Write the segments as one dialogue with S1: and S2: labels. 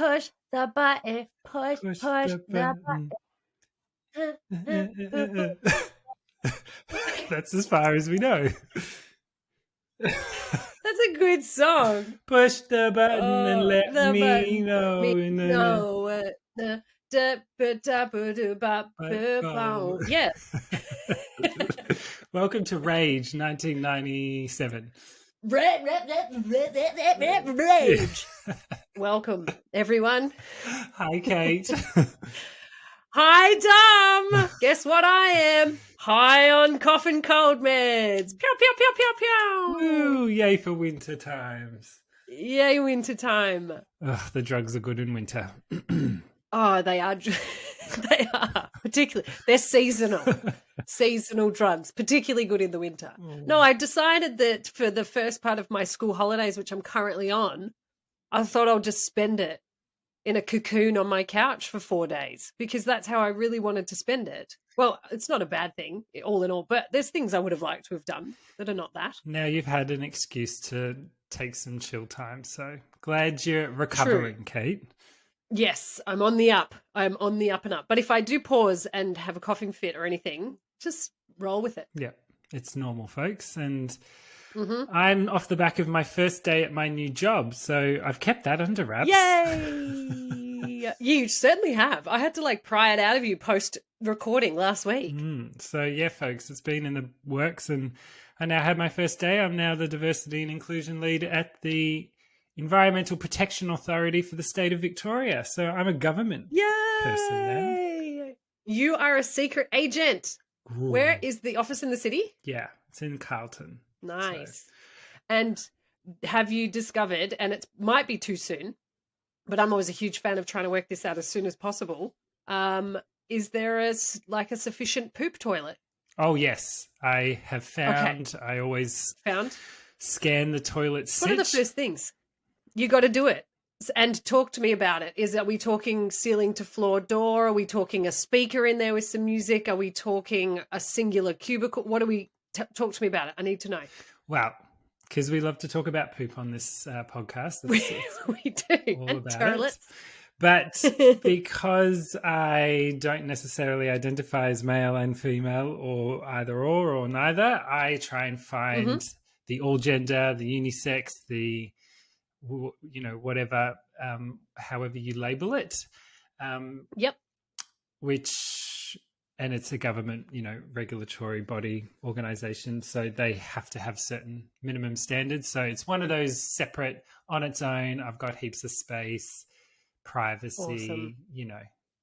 S1: push the button, push
S2: the
S1: the
S2: button.
S1: button.
S2: That's as far as we know.
S1: That's a good song.
S2: Push the button and let
S1: The
S2: me
S1: button,
S2: know.
S1: me know it. Yeah.
S2: Welcome to Rage 1997.
S1: Rage. Welcome, everyone.
S2: Hi, Kate.
S1: Hi, Dom. Guess what I am? High on cough and cold meds. Pew, pew, pew, pew, pew.
S2: Woo, yay for winter times.
S1: Yay, winter time.
S2: Ugh, the drugs are good in winter.
S1: Oh, they are. They are. Particularly, they're seasonal. Seasonal drugs, particularly good in the winter. No, I decided that for the first part of my school holidays, which I'm currently on, I thought I'll just spend it in a cocoon on my couch for 4 days because that's how I really wanted to spend it. Well, it's not a bad thing, all in all, but there's things I would have liked to have done that are not that.
S2: Now you've had an excuse to take some chill time, so glad you're recovering,
S1: True.
S2: Kate.
S1: Yes, I'm on the up. I'm on the up and up. But if I do pause and have a coughing fit or anything, just roll with it.
S2: Yeah, it's normal, folks. And I'm off the back of my first day at my new job, so I've kept that under wraps.
S1: Yay! You certainly have. I had to pry it out of you post recording last week.
S2: So yeah, folks, it's been in the works, and I now had my first day. I'm now the diversity and inclusion lead at the Environmental Protection Authority for the state of Victoria. So I'm a government person now.
S1: You are a secret agent.
S2: Ooh.
S1: Where is the office in the city?
S2: Yeah, it's in Carlton.
S1: Nice. So. And have you discovered, and it might be too soon, but I'm always a huge fan of trying to work this out as soon as possible. Is there a sufficient poop toilet?
S2: Oh, yes. I have found. Okay. I always scan the toilet sitch.
S1: What are the first things? You got to do it. And talk to me about it. Are we talking ceiling to floor door? Are we talking a speaker in there with some music? Are we talking a singular cubicle? What are we... talk to me about it. I need to know.
S2: Well, because we love to talk about poop on this podcast.
S1: We do.
S2: All
S1: and
S2: about
S1: toilets.
S2: It. But because I don't necessarily identify as male and female or either or neither, I try and find the all gender, the unisex, the, whatever, however you label it.
S1: Yep.
S2: And it's a government, regulatory body organization. So they have to have certain minimum standards. So it's one of those separate on its own. I've got heaps of space, privacy,
S1: awesome.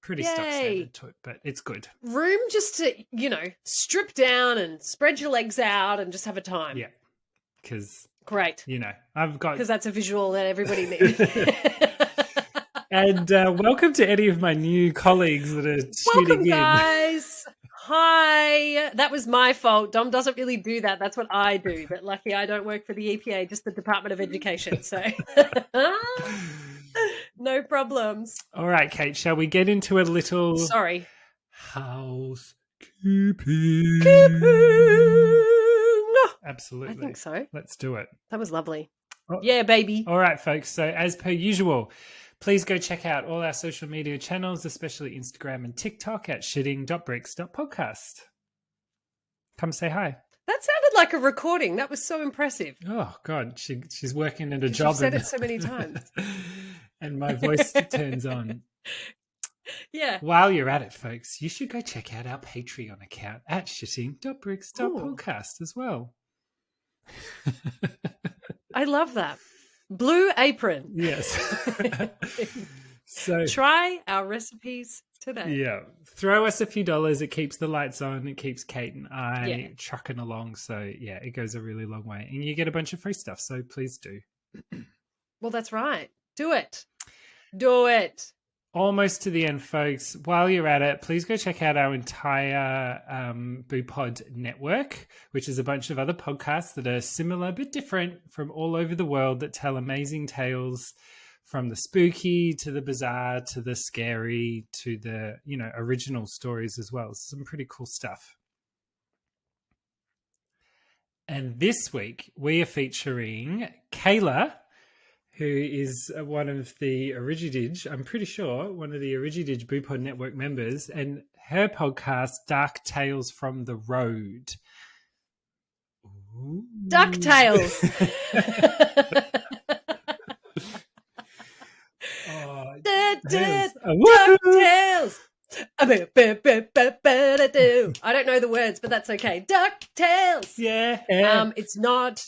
S2: Pretty stock standard to it, but it's good.
S1: Room just to, strip down and spread your legs out and just have a time.
S2: Yeah. Because,
S1: great.
S2: I've got...
S1: Because that's a visual that everybody needs.
S2: And welcome to any of my new colleagues that are
S1: welcome,
S2: tuning in.
S1: Guys. Hi. That was my fault. Dom doesn't really do that. That's what I do. But lucky I don't work for the EPA, just the Department of Education. So no problems.
S2: All right, Kate, shall we get into a little...
S1: Sorry.
S2: Housekeeping. Absolutely.
S1: I think so.
S2: Let's do it.
S1: That was lovely. Oh. Yeah, baby.
S2: All right, folks. So as per usual, please go check out all our social media channels, especially Instagram and TikTok at shitting.bricks.podcast. Come say hi.
S1: That sounded like a recording. That was so impressive.
S2: Oh, God. She's working at a job.
S1: You've said it so many times.
S2: And my voice turns on.
S1: Yeah.
S2: While you're at it, folks, you should go check out our Patreon account at shitting.bricks.podcast as well.
S1: I love that. Blue Apron.
S2: Yes. So
S1: try our recipes today.
S2: Yeah. Throw us a few dollars. It keeps the lights on. It keeps Kate and I trucking along. So yeah, it goes a really long way. And you get a bunch of free stuff. So please do.
S1: Well, that's right. Do it. Do it.
S2: Almost to the end, folks. While you're at it, please go check out our entire BooPod network, which is a bunch of other podcasts that are similar but different from all over the world that tell amazing tales from the spooky to the bizarre to the scary to the, original stories as well. Some pretty cool stuff. And this week we are featuring Kayla, who is one of the Origidige, I'm pretty sure, one of the Origidige Boopod Network members, and her podcast, Dark Tales from the Road. Ooh.
S1: DuckTales. DuckTales. I don't know the words, but that's okay. DuckTales.
S2: Yeah.
S1: It's not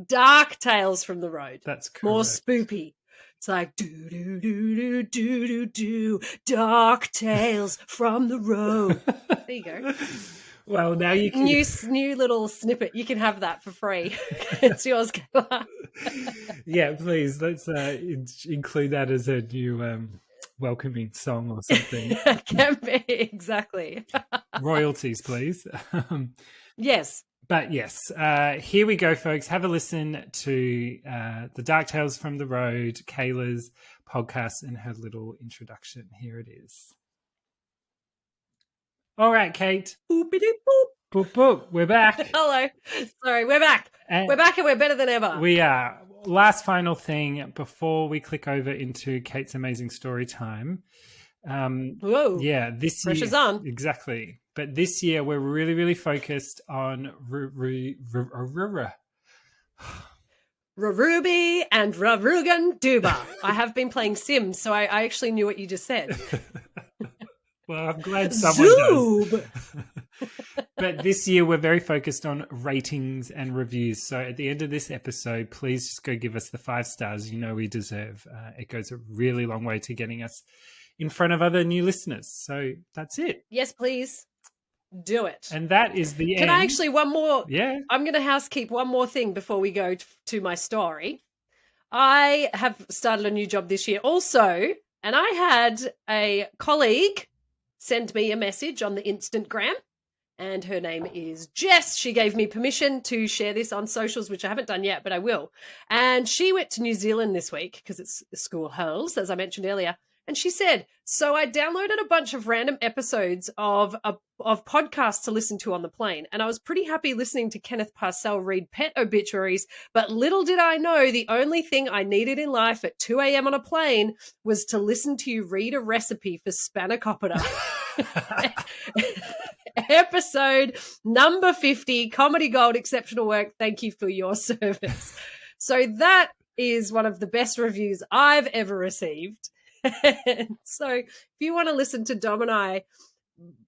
S1: Dark Tales from the Road.
S2: That's correct.
S1: More spoopy. It's like do do do do do do do Dark Tales from the Road. There you go.
S2: Well, now you can
S1: new little snippet. You can have that for free. It's yours, Kayla.
S2: Yeah, please. Let's include that as a new welcoming song or something.
S1: Can be, exactly.
S2: Royalties, please.
S1: Yes.
S2: But yes, here we go, folks. Have a listen to the Dark Tales from the Road, Kayla's podcast, and her little introduction. Here it is. All right, Kate.
S1: Boopity boop.
S2: Boop, boop. We're back.
S1: Hello. Sorry, we're back. We're back and we're better than ever.
S2: We are. Last final thing before we click over into Kate's amazing story time.
S1: Whoa.
S2: Yeah, this
S1: Pressure's
S2: year.
S1: on.
S2: Exactly. But this year we're really, really focused on
S1: Ruby and Rarugan Duba. I have been playing Sims, so I actually knew what you just said.
S2: Well, I'm glad someone does. But this year we're very focused on ratings and reviews. So at the end of this episode, please just go give us the 5 stars you know we deserve. It goes a really long way to getting us in front of other new listeners. So that's it.
S1: Yes, please. Do it.
S2: And that is the end.
S1: Can I actually, one more?
S2: Yeah.
S1: I'm going to housekeep one more thing before we go to my story. I have started a new job this year also, and I had a colleague send me a message on the Instagram, and her name is Jess. She gave me permission to share this on socials, which I haven't done yet, but I will. And she went to New Zealand this week because it's school holidays, as I mentioned earlier. And she said, so I downloaded a bunch of random episodes of podcasts to listen to on the plane. And I was pretty happy listening to Kenneth Parcell read pet obituaries. But little did I know the only thing I needed in life at 2 a.m. on a plane was to listen to you read a recipe for spanakopita. Episode number 50, Comedy Gold, exceptional work. Thank you for your service. So that is one of the best reviews I've ever received. So if you want to listen to Dom and I,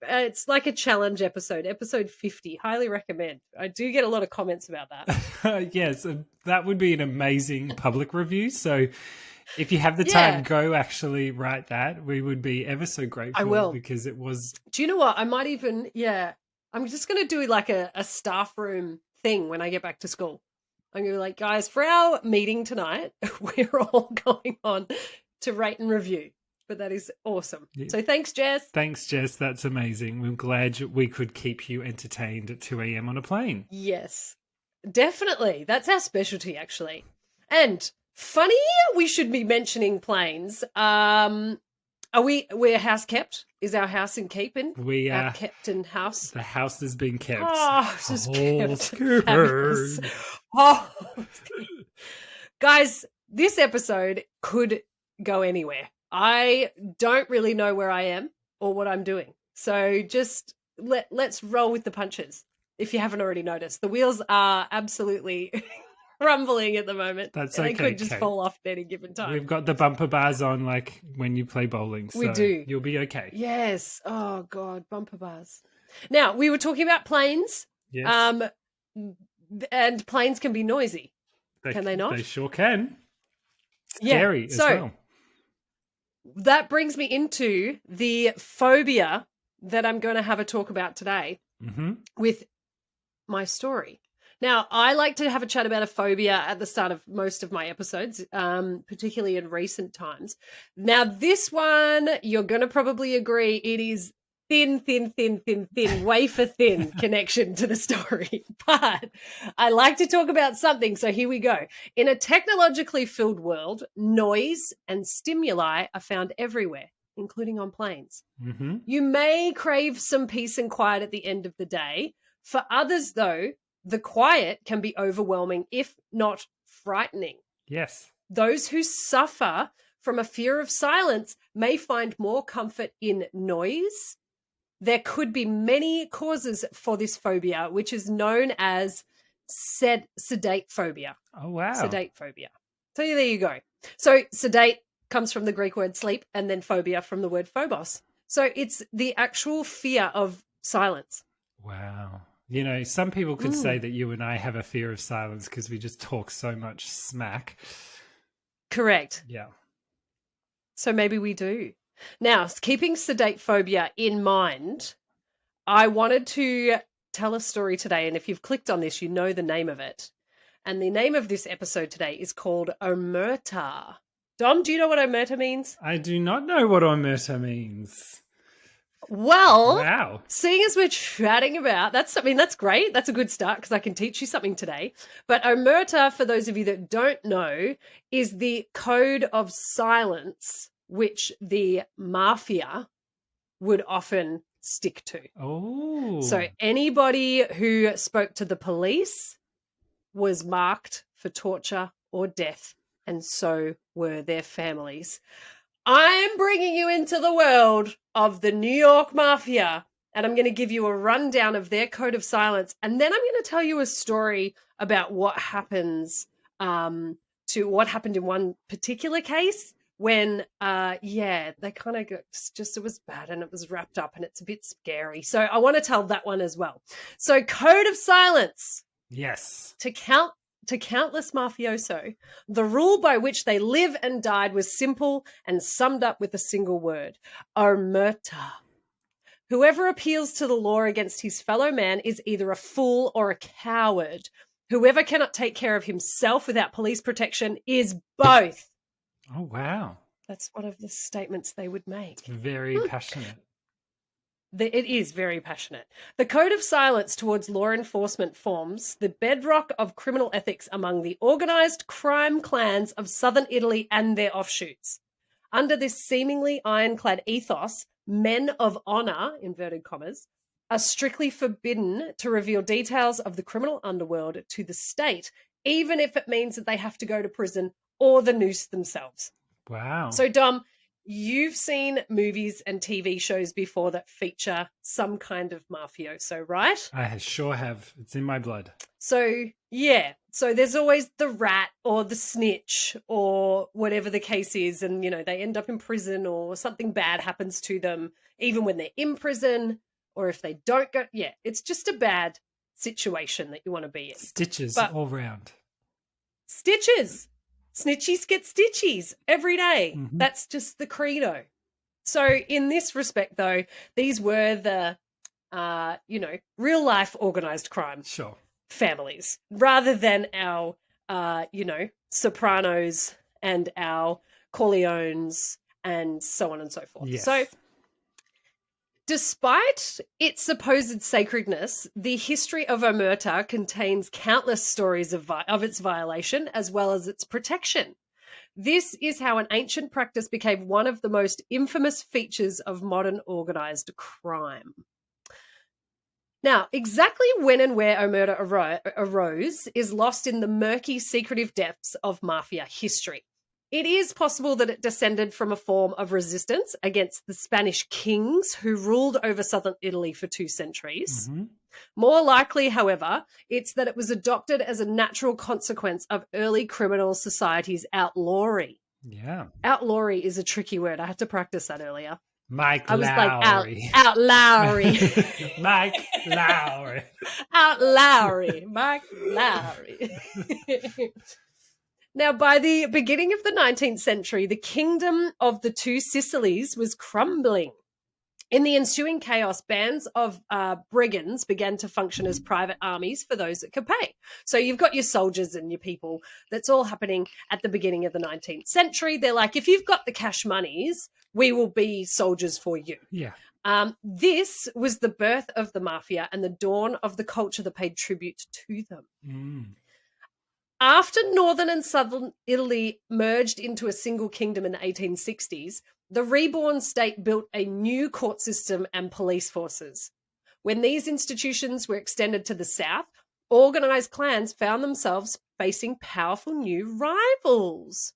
S1: it's like a challenge episode 50. Highly recommend. I do get a lot of comments about that.
S2: Yes, that would be an amazing public review. So if you have the time, go actually write that. We would be ever so grateful.
S1: I will.
S2: Because it was... Do
S1: you know what? I might even, I'm just going to do like a staff room thing when I get back to school. I'm going to be like, guys, for our meeting tonight, we're all going on to rate and review. But that is awesome. Yeah. So thanks, Jess.
S2: Thanks, Jess. That's amazing. We're glad we could keep you entertained at 2 a.m. on a plane.
S1: Yes, definitely. That's our specialty, actually. And funny, we should be mentioning planes. We're house kept? Is our house in keeping?
S2: We are.
S1: Our kept in house?
S2: The house has been kept.
S1: Oh, it's just kept. Oh, guys, this episode could go anywhere. I don't really know where I am or what I'm doing. So just let's roll with the punches. If you haven't already noticed, the wheels are absolutely rumbling at the moment.
S2: That's okay.
S1: They could just fall off at any given time.
S2: We've got the bumper bars on like when you play bowling. So
S1: we do.
S2: You'll be okay.
S1: Yes. Oh, God, bumper bars. Now, we were talking about planes.
S2: Yes.
S1: And planes can be noisy. Can they not?
S2: They sure can. Scary as well.
S1: That brings me into the phobia that I'm going to have a talk about today with my story. Now, I like to have a chat about a phobia at the start of most of my episodes, particularly in recent times. Now, this one, you're going to probably agree, it is thin, wafer thin connection to the story. But I like to talk about something, so here we go. In a technologically filled world, noise and stimuli are found everywhere, including on planes.
S2: Mm-hmm.
S1: You may crave some peace and quiet at the end of the day. For others, though, the quiet can be overwhelming, if not frightening.
S2: Yes.
S1: Those who suffer from a fear of silence may find more comfort in noise. There could be many causes for this phobia, which is known as sedate phobia.
S2: Oh, wow.
S1: Sedate phobia. So there you go. So sedate comes from the Greek word sleep, and then phobia from the word phobos. So it's the actual fear of silence.
S2: Wow. You know, some people could say that you and I have a fear of silence because we just talk so much smack.
S1: Correct.
S2: Yeah.
S1: So maybe we do. Now, keeping sedate phobia in mind, I wanted to tell a story today. And if you've clicked on this, you know the name of it. And the name of this episode today is called Omerta. Dom, do you know what Omerta means?
S2: I do not know what Omerta means.
S1: Well,
S2: Wow.
S1: seeing as we're chatting about, that's great. That's a good start because I can teach you something today. But Omerta, for those of you that don't know, is the code of silence which the mafia would often stick to.
S2: Oh.
S1: So anybody who spoke to the police was marked for torture or death, and so were their families. I'm bringing you into the world of the New York Mafia, and I'm going to give you a rundown of their code of silence, and then I'm going to tell you a story about what happens what happened in one particular case when they kind of it was bad and it was wrapped up and it's a bit scary. So I want to tell that one as well. So code of silence.
S2: Yes.
S1: To countless mafioso, the rule by which they live and died was simple and summed up with a single word: omerta. Whoever appeals to the law against his fellow man is either a fool or a coward. Whoever cannot take care of himself without police protection is both.
S2: Oh, wow.
S1: That's one of the statements they would make.
S2: It's very passionate.
S1: It is very passionate. The code of silence towards law enforcement forms the bedrock of criminal ethics among the organized crime clans of southern Italy and their offshoots. Under this seemingly ironclad ethos, men of honor, inverted commas, are strictly forbidden to reveal details of the criminal underworld to the state, even if it means that they have to go to prison or the noose themselves.
S2: Wow.
S1: So, Dom, you've seen movies and TV shows before that feature some kind of mafioso, right?
S2: I sure have. It's in my blood.
S1: So, yeah. So there's always the rat or the snitch or whatever the case is. And, you know, they end up in prison or something bad happens to them, even when they're in prison, or if they don't go. Yeah, it's just a bad situation that you want to be in.
S2: Stitches all round.
S1: Stitches. Snitchies get stitchies every day.
S2: Mm-hmm.
S1: That's just the credo. So in this respect, though, these were the, real life organized crime families rather than our, Sopranos and our Corleones and so on and so forth.
S2: Yes.
S1: So despite its supposed sacredness, the history of Omerta contains countless stories of its violation as well as its protection. This is how an ancient practice became one of the most infamous features of modern organized crime. Now, exactly when and where Omerta arose is lost in the murky, secretive depths of mafia history. It is possible that it descended from a form of resistance against the Spanish kings who ruled over southern Italy for 2 centuries.
S2: Mm-hmm.
S1: More likely, however, it's that it was adopted as a natural consequence of early criminal society's outlawry.
S2: Yeah.
S1: Outlawry is a tricky word. I had to practice that earlier.
S2: Mike
S1: I was
S2: Lowry.
S1: like, outlawry.
S2: Mike Lowry.
S1: Outlawry. Mike Lowry. Now, by the beginning of the 19th century, the kingdom of the 2 Sicilies was crumbling. In the ensuing chaos, bands of brigands began to function as private armies for those that could pay. So you've got your soldiers and your people. That's all happening at the beginning of the 19th century. They're like, if you've got the cash monies, we will be soldiers for you.
S2: Yeah.
S1: This was the birth of the mafia and the dawn of the culture that paid tribute to them.
S2: Mm.
S1: After northern and southern Italy merged into a single kingdom in the 1860s, the reborn state built a new court system and police forces. When these institutions were extended to the south, organized clans found themselves facing powerful new rivals.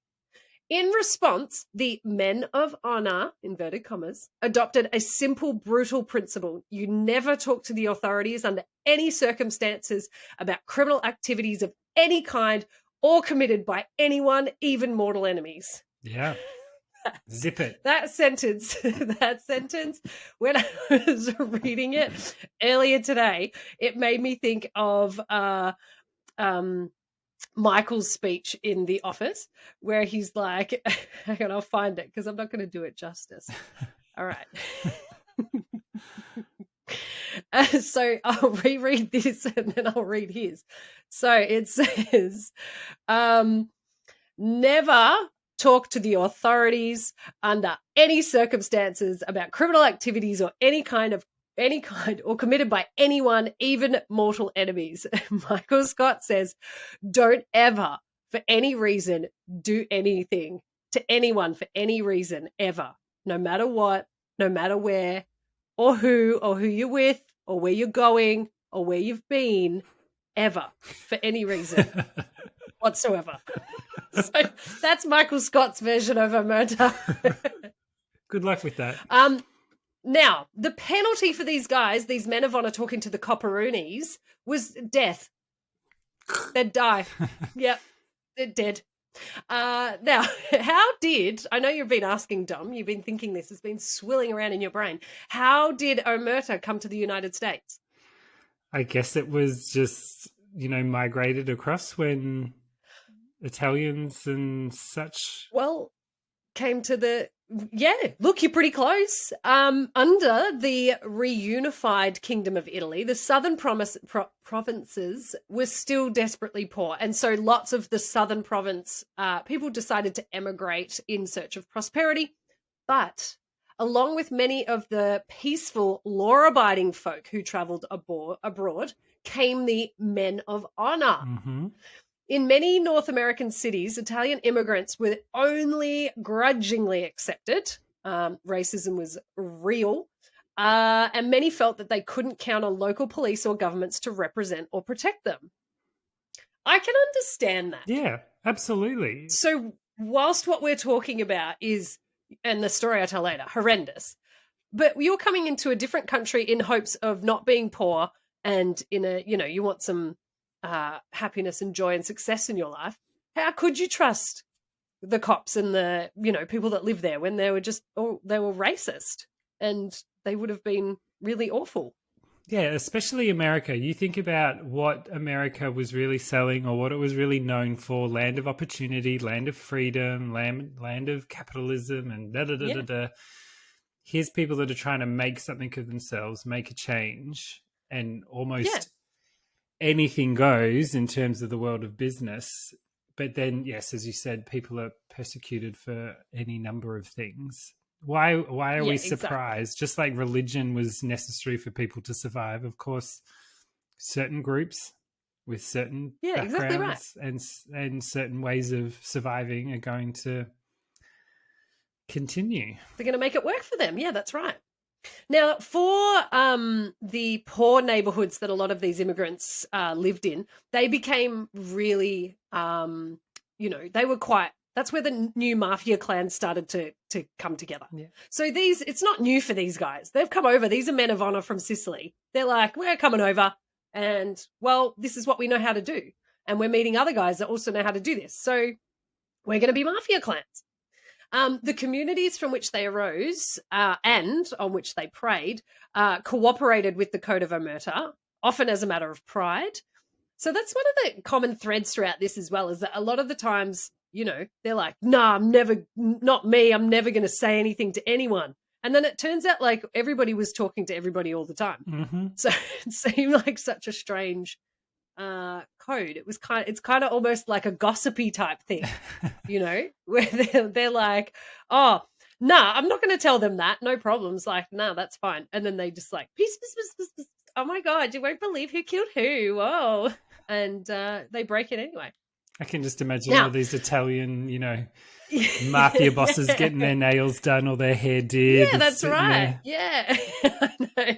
S1: In response, the men of honor, inverted commas, adopted a simple, brutal principle. You never talk to the authorities under any circumstances about criminal activities of any kind or committed by anyone, even mortal enemies.
S2: Yeah. Zip it.
S1: That sentence, when I was reading it earlier today, it made me think of Michael's speech in The Office, where he's like, hang on, I'll find it because I'm not going to do it justice. All right. So I'll reread this and then I'll read his. So it says, never talk to the authorities under any circumstances about criminal activities or any kind or committed by anyone, even mortal enemies. Michael Scott says, don't ever, for any reason, do anything to anyone for any reason, ever, no matter what, no matter where, or who you're with, or where you're going, or where you've been, ever, for any reason whatsoever. So that's Michael Scott's version of Omerta.
S2: Good luck with that.
S1: Now, the penalty for these guys, these men of honor talking to the Copperoonies, was death. They'd die. Yep, they're dead. Now, I know you've been asking, Dom, you've been thinking this has been swirling around in your brain. How did Omerta come to the United States?
S2: I guess it was just, migrated across when Italians and such.
S1: Well, came to look, you're pretty close. Under the reunified Kingdom of Italy, the southern provinces were still desperately poor. And so lots of the southern province people decided to emigrate in search of prosperity. But along with many of the peaceful, law-abiding folk who travelled abroad, came the men of honor.
S2: Mm-hmm.
S1: In many North American cities, Italian immigrants were only grudgingly accepted. Racism was real. And many felt that they couldn't count on local police or governments to represent or protect them. I can understand that.
S2: Yeah, absolutely.
S1: So whilst what we're talking about is, and the story I tell later, horrendous, but you're coming into a different country in hopes of not being poor and you want some happiness and joy and success in your life. How could you trust the cops and the people that live there when they were racist and they would have been really awful?
S2: Yeah, especially America. You think about what America was really selling or what it was really known for: land of opportunity, land of freedom, land of capitalism, and da-da-da-da-da. Here's people that are trying to make something of themselves, make a change, and almost anything goes in terms of the world of business. But then, yes, as you said, people are persecuted for any number of things. Why are we surprised? Just like religion was necessary for people to survive, of course, certain groups with certain backgrounds and certain ways of surviving are going to continue.
S1: They're going to make it work for them. Yeah, that's right. Now, for the poor neighborhoods that a lot of these immigrants lived in, they became really, they were quite, that's where the new mafia clans started to come together. Yeah. So it's not new for these guys. They've come over. These are men of honor from Sicily. They're like, we're coming over and, well, this is what we know how to do. And we're meeting other guys that also know how to do this. So we're going to be mafia clans. The communities from which they arose and on which they preyed cooperated with the Code of Omerta, often as a matter of pride. So that's one of the common threads throughout this as well, is that a lot of the times, they're like, nah, not me. I'm never going to say anything to anyone. And then it turns out like everybody was talking to everybody all the time. Mm-hmm. So it seemed like such a strange code. It's kind of almost like a gossipy type thing, where they're like, oh, nah, I'm not going to tell them that. No problems. Like, nah, that's fine. And then they just like, peace. Oh my God, you won't believe who killed who. Whoa. And they break it anyway.
S2: I can just imagine all these Italian, mafia bosses getting their nails done or their hair did.
S1: Yeah, that's right. There. Yeah, I know.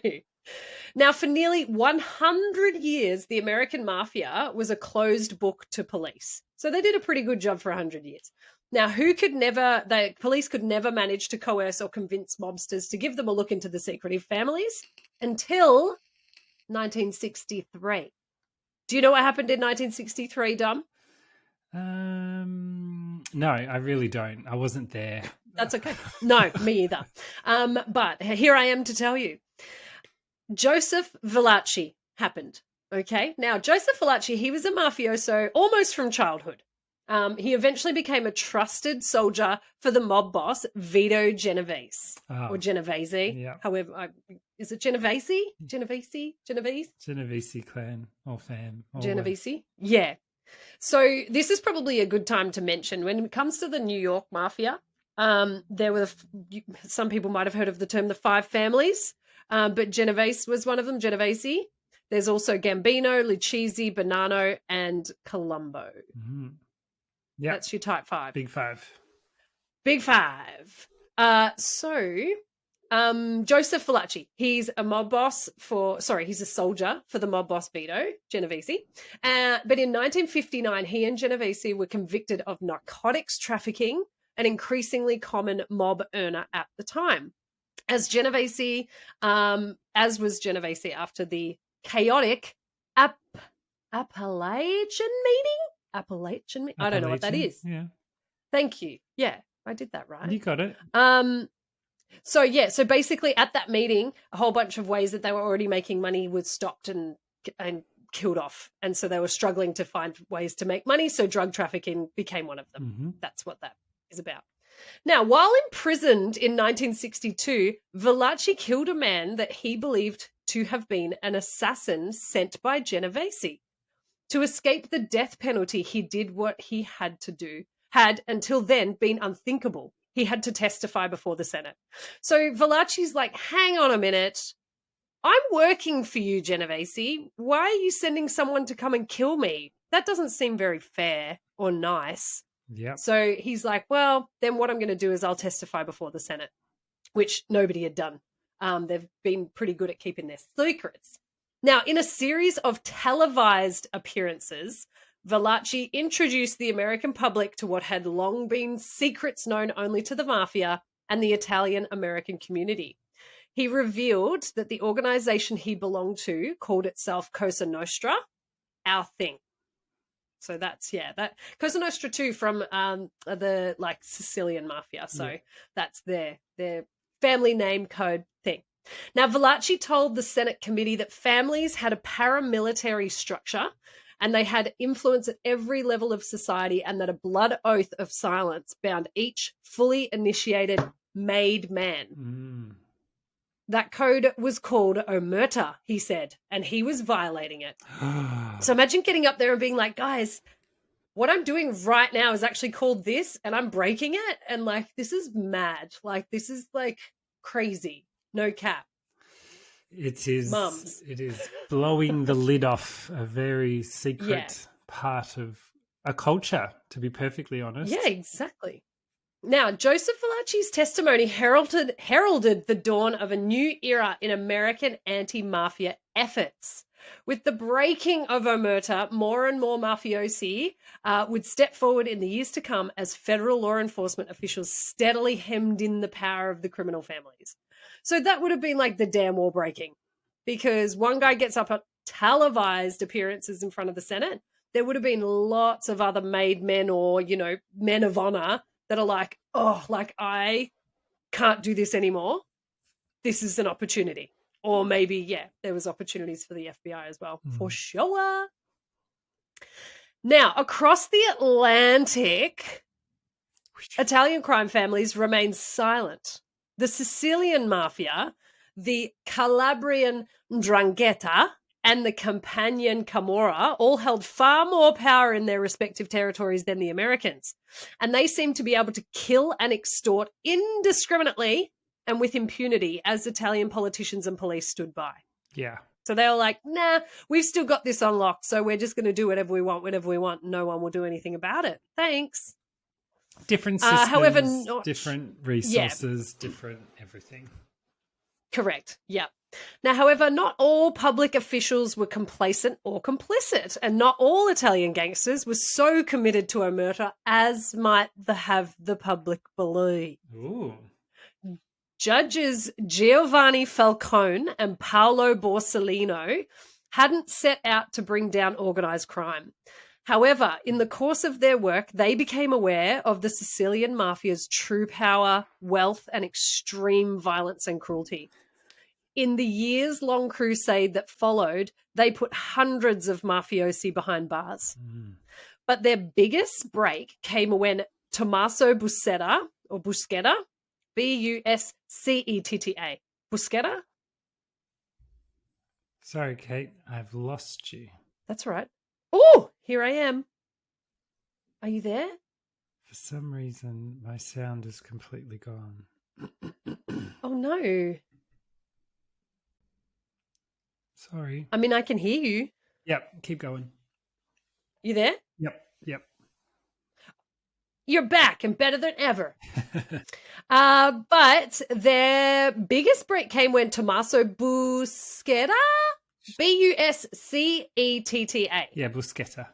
S1: Now, for nearly 100 years, the American mafia was a closed book to police. So they did a pretty good job for 100 years. Now, the police could never manage to coerce or convince mobsters to give them a look into the secretive families until 1963. Do you know what happened in 1963, Dom?
S2: No, I really don't. I wasn't there.
S1: That's okay. No, me either. But here I am to tell you. Joseph Valachi happened. Okay. Now, Joseph Valachi, he was a mafioso almost from childhood. He eventually became a trusted soldier for the mob boss, Vito Genovese. Or Genovese.
S2: Yeah.
S1: However, is it Genovese? Genovese?
S2: Genovese clan or fam.
S1: Genovese? Yeah. So this is probably a good time to mention when it comes to the New York mafia, there were some people might have heard of the term the five families, but Genovese was one of them, Genovese. There's also Gambino, Lucchese, Bonanno, and Colombo.
S2: Mm-hmm. Yeah,
S1: that's your type 5.
S2: Big 5.
S1: Big 5. Joseph Valachi, he's a soldier for the mob boss Vito Genovese. But in 1959, he and Genovese were convicted of narcotics trafficking, an increasingly common mob earner at the time. As was Genovese after the chaotic Appalachian meeting? I don't know what that is.
S2: Yeah.
S1: Thank you. Yeah, I did that right.
S2: You got it.
S1: So basically at that meeting, a whole bunch of ways that they were already making money was stopped and killed off. And so they were struggling to find ways to make money. So drug trafficking became one of them.
S2: Mm-hmm.
S1: That's what that is about. Now, while imprisoned in 1962, Valachi killed a man that he believed to have been an assassin sent by Genovese. To escape the death penalty, he did what he had to do, had until then been unthinkable. He had to testify before the Senate. So Valachi's like, hang on a minute. I'm working for you, Genovese. Why are you sending someone to come and kill me? That doesn't seem very fair or nice.
S2: Yeah.
S1: So he's like, well, then what I'm going to do is I'll testify before the Senate, which nobody had done. They've been pretty good at keeping their secrets. Now, in a series of televised appearances, Valachi introduced the American public to what had long been secrets known only to the mafia and the Italian-American community. He revealed that the organization he belonged to called itself Cosa Nostra, our thing. So that's, that Cosa Nostra too from the Sicilian mafia. So that's their family name code thing. Now, Valachi told the Senate committee that families had a paramilitary structure and they had influence at every level of society and that a blood oath of silence bound each fully initiated made man.
S2: Mm.
S1: That code was called Omerta, he said, and he was violating it. So imagine getting up there and being like, guys, what I'm doing right now is actually called this and I'm breaking it. And this is mad. This is crazy. No cap.
S2: It is.
S1: Mums.
S2: It is blowing the lid off a very secret part of a culture, to be perfectly honest.
S1: Yeah, exactly. Now, Joseph Valachi's testimony heralded the dawn of a new era in American anti-mafia efforts. With the breaking of Omerta, more and more mafiosi would step forward in the years to come as federal law enforcement officials steadily hemmed in the power of the criminal families. So that would have been like the damn wall breaking, because one guy gets up at televised appearances in front of the Senate. There would have been lots of other made men or, men of honor that are like, I can't do this anymore. This is an opportunity. Or maybe, there was opportunities for the FBI as well, for sure. Now, across the Atlantic, Italian crime families remained silent. The Sicilian mafia, the Calabrian 'Ndrangheta, and the Campanian Camorra all held far more power in their respective territories than the Americans. And they seemed to be able to kill and extort indiscriminately and with impunity as Italian politicians and police stood by.
S2: Yeah.
S1: So they were like, nah, we've still got this on lock, so we're just going to do whatever we want, whenever we want. No one will do anything about it. Thanks.
S2: Different systems, different resources, different everything.
S1: Correct. Yeah. Now, however, not all public officials were complacent or complicit, and not all Italian gangsters were so committed to Omerta as might have the public believe.
S2: Ooh.
S1: Judges Giovanni Falcone and Paolo Borsellino hadn't set out to bring down organized crime. However, in the course of their work, they became aware of the Sicilian mafia's true power, wealth, and extreme violence and cruelty. In the years-long crusade that followed, they put hundreds of mafiosi behind bars. But their biggest break came when Tommaso Buscetta, or Buscetta, Buscetta, Buscetta?
S2: Sorry, Kate, I've lost you.
S1: That's right. Oh, here I am. Are you there?
S2: For some reason, my sound is completely gone.
S1: Oh, no.
S2: Sorry.
S1: I mean, I can hear you.
S2: Yep, keep going.
S1: You there?
S2: Yep.
S1: You're back and better than ever. But their biggest break came when Tommaso Buscetta, Buscetta.
S2: Yeah, Buscetta.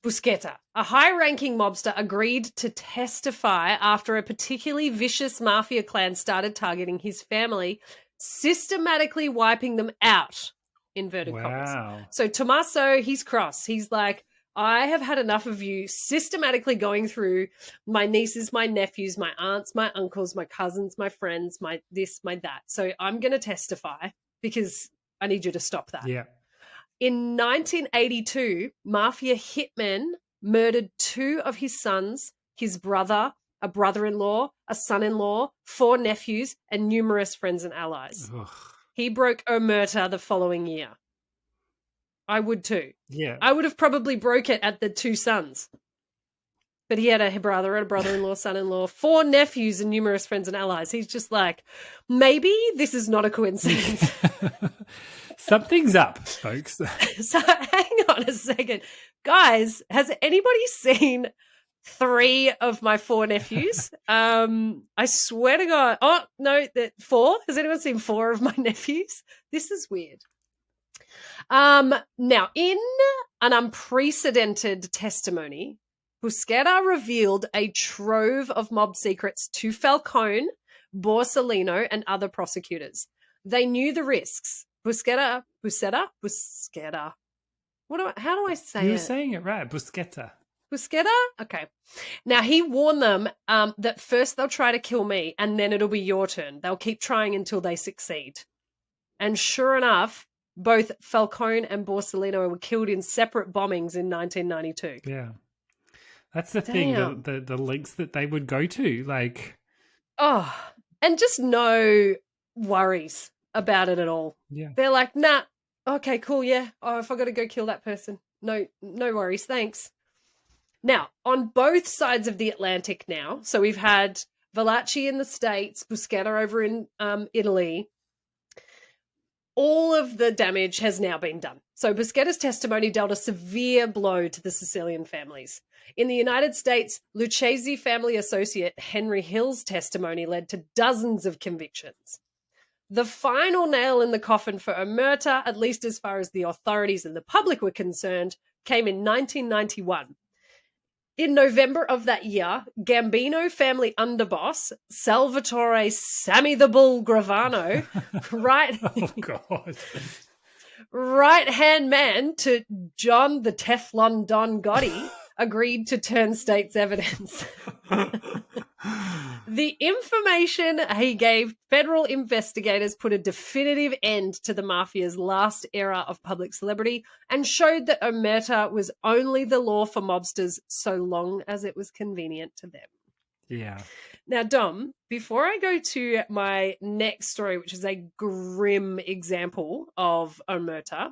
S1: Buscetta, a high-ranking mobster, agreed to testify after a particularly vicious mafia clan started targeting his family, systematically wiping them out, inverted commas. So Tommaso, he's cross. He's like, I have had enough of you systematically going through my nieces, my nephews, my aunts, my uncles, my cousins, my friends, my this, my that. So I'm going to testify because I need you to stop that.
S2: Yeah.
S1: In 1982, mafia hitmen murdered 2 of his sons, his brother, a brother-in-law, a son-in-law, 4 nephews, and numerous friends and allies.
S2: Ugh.
S1: He broke Omerta the following year. I would too.
S2: Yeah.
S1: I would have probably broke it at the 2 sons. But he had a brother, a brother-in-law, son-in-law, 4 nephews, and numerous friends and allies. He's just like, maybe this is not a coincidence.
S2: Something's up, folks.
S1: So hang on a second. Guys, has anybody seen 3 of my 4 nephews? I swear to God. Oh, no, 4? Has anyone seen 4 of my nephews? This is weird. Now, in an unprecedented testimony, Buscetta revealed a trove of mob secrets to Falcone, Borsellino, and other prosecutors. They knew the risks. Buscetta. How do I say it?
S2: You were saying it right, Buscetta.
S1: Buscetta? Okay. Now, he warned them that first they'll try to kill me, and then it'll be your turn. They'll keep trying until they succeed. And sure enough, both Falcone and Borsellino were killed in separate bombings in 1992.
S2: Yeah. That's the thing, the links that they would go to, like...
S1: Oh, and just no worries about it at all.
S2: Yeah.
S1: They're like, nah, okay, cool, yeah. Oh, if I got to go kill that person. No worries, thanks. Now, on both sides of the Atlantic now, so we've had Valachi in the States, Buscetta over in Italy, all of the damage has now been done. So Buscetta's testimony dealt a severe blow to the Sicilian families. In the United States, Lucchese family associate Henry Hill's testimony led to dozens of convictions. The final nail in the coffin for Omerta, at least as far as the authorities and the public were concerned, came in 1991. In November of that year, Gambino family underboss, Salvatore Sammy the Bull Gravano, right-hand man to John the Teflon Don Gotti, agreed to turn state's evidence. The information he gave federal investigators put a definitive end to the mafia's last era of public celebrity and showed that Omerta was only the law for mobsters so long as it was convenient to them.
S2: Yeah.
S1: Now, Dom, before I go to my next story, which is a grim example of Omerta,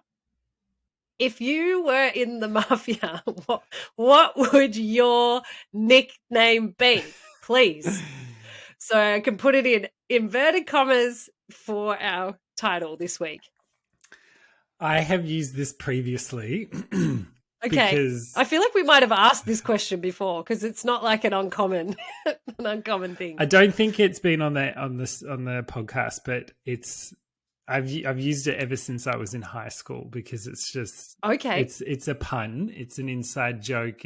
S1: if you were in the mafia, what would your nickname be, please? So I can put it in inverted commas for our title this week.
S2: I have used this previously.
S1: Okay.
S2: because
S1: I feel like we might have asked this question before because it's not like an uncommon thing.
S2: I don't think it's been on the podcast, but I've used it ever since I was in high school because it's just
S1: Okay.
S2: it's a pun, it's an inside joke,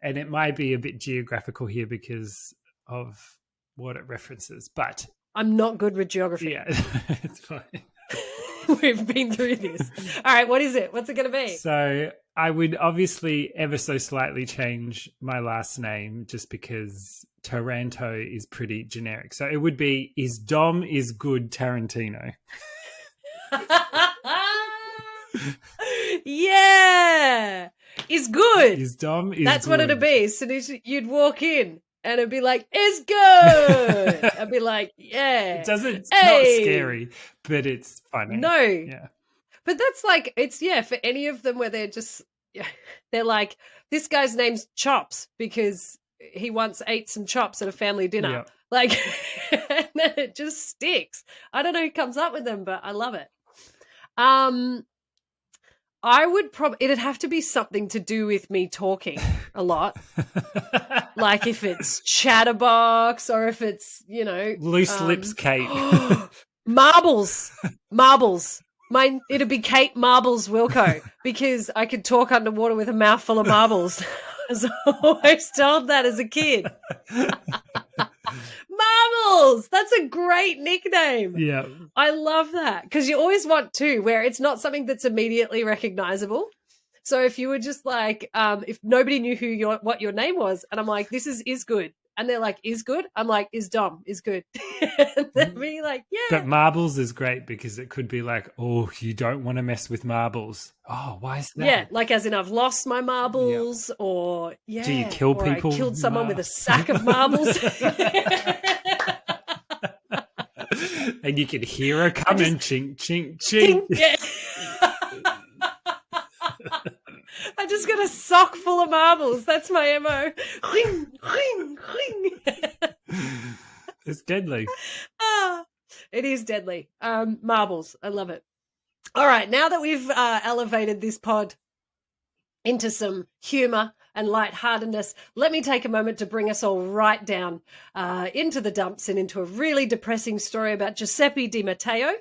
S2: and it might be a bit geographical here because of what it references, but
S1: I'm not good with geography.
S2: yeah, it's fine.
S1: We've been through this. All right, what is it? What's it going to be?
S2: So I would obviously ever so slightly change my last name just because Taranto is pretty generic. So it would be, is Dom is good Tarantino?
S1: Yeah, it's good.
S2: Is Dom is
S1: That's
S2: good.
S1: what it'd be. So you'd walk in and it'd be like, it's good. I'd be like, yeah.
S2: It doesn't, it's
S1: hey.
S2: not scary, but it's funny.
S1: No.
S2: Yeah.
S1: But that's like, it's, yeah, for any of them where they're just, they're like, this guy's name's Chops because he once ate some chops at a family dinner.
S2: Yep.
S1: Like, and then it just sticks. I don't know who comes up with them, but I love it. I would it'd have to be something to do with me talking a lot. Like if it's Chatterbox or if it's,
S2: Loose lips Kate.
S1: Marbles. It'd be Kate Marbles Wilco because I could talk underwater with a mouthful of marbles. I was always told that as a kid. Marbles! That's a great nickname.
S2: Yeah.
S1: I love that because you always want to where it's not something that's immediately recognizable. So if you were just like, if nobody knew what your name was, and I'm like, this is good. And they're like, is good? I'm like, is Dom, is good. And they'd be like, yeah.
S2: But marbles is great because it could be like, oh, you don't want to mess with marbles. Oh, why is that?
S1: Yeah, like as in I've lost my marbles or, yeah.
S2: Do you kill
S1: or
S2: people?
S1: I killed someone with a sack of marbles.
S2: And you can hear her coming, chink, chink, chink.
S1: Yeah. I just got a sock full of marbles. That's my MO. Ring, ring, ring.
S2: It's deadly.
S1: It is deadly. Marbles. I love it. All right. Now that we've elevated this pod into some humor and lightheartedness, let me take a moment to bring us all right down into the dumps and into a really depressing story about Giuseppe Di Matteo.